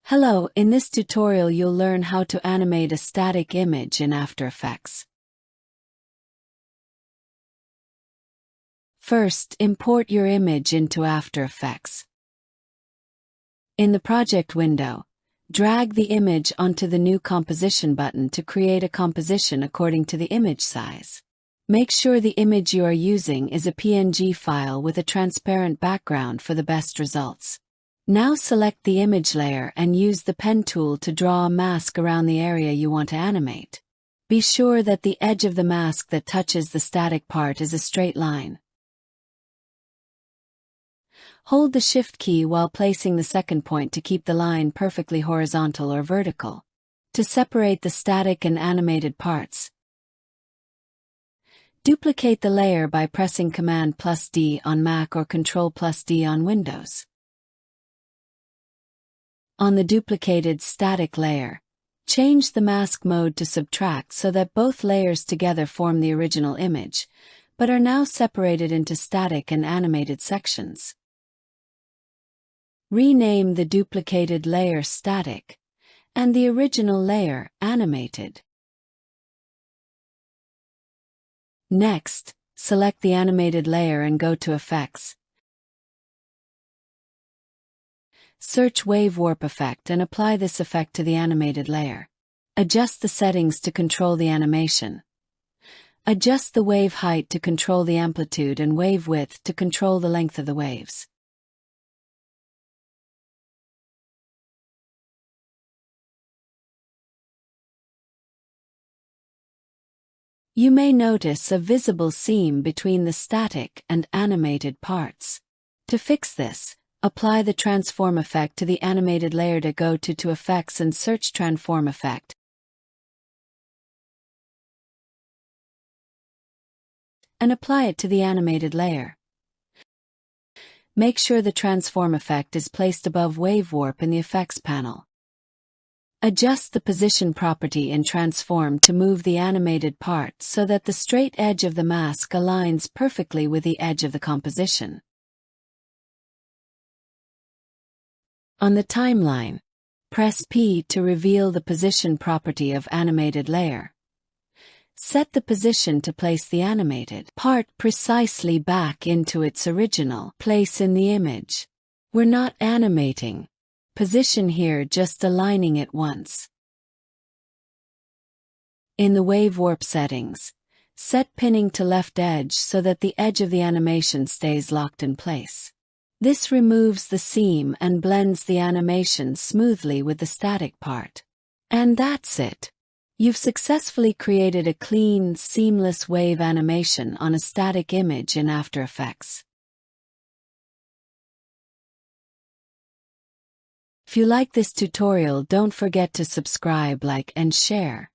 Hello, in this tutorial you'll learn how to animate a static image in After Effects. First, import your image into After Effects. In the project window, drag the image onto the New Composition button to create a composition according to the image size. Make sure the image you are using is a PNG file with a transparent background for the best results. Now select the image layer and use the pen tool to draw a mask around the area you want to animate. Be sure that the edge of the mask that touches the static part is a straight line. Hold the Shift key while placing the second point to keep the line perfectly horizontal or vertical. To separate the static and animated parts, duplicate the layer by pressing Command+D on Mac or Control+D on Windows. On the duplicated static layer, change the mask mode to subtract so that both layers together form the original image, but are now separated into static and animated sections. Rename the duplicated layer Static, and the original layer Animated. Next, select the animated layer and go to Effects. Search Wave Warp Effect and apply this effect to the animated layer. Adjust the settings to control the animation. Adjust the wave height to control the amplitude and wave width to control the length of the waves. You may notice a visible seam between the static and animated parts. To fix this, apply the transform effect to the animated layer to go to Effects and search Transform Effect. And apply it to the animated layer. Make sure the transform effect is placed above Wave Warp in the Effects panel. Adjust the position property in Transform to move the animated part so that the straight edge of the mask aligns perfectly with the edge of the composition. On the timeline, press P to reveal the position property of animated layer. Set the position to place the animated part precisely back into its original place in the image. We're not animating position here, just aligning it once. In the Wave Warp settings, set pinning to left edge so that the edge of the animation stays locked in place. This removes the seam and blends the animation smoothly with the static part. And that's it. You've successfully created a clean, seamless wave animation on a static image in After Effects. If you like this tutorial, don't forget to subscribe, like, and share.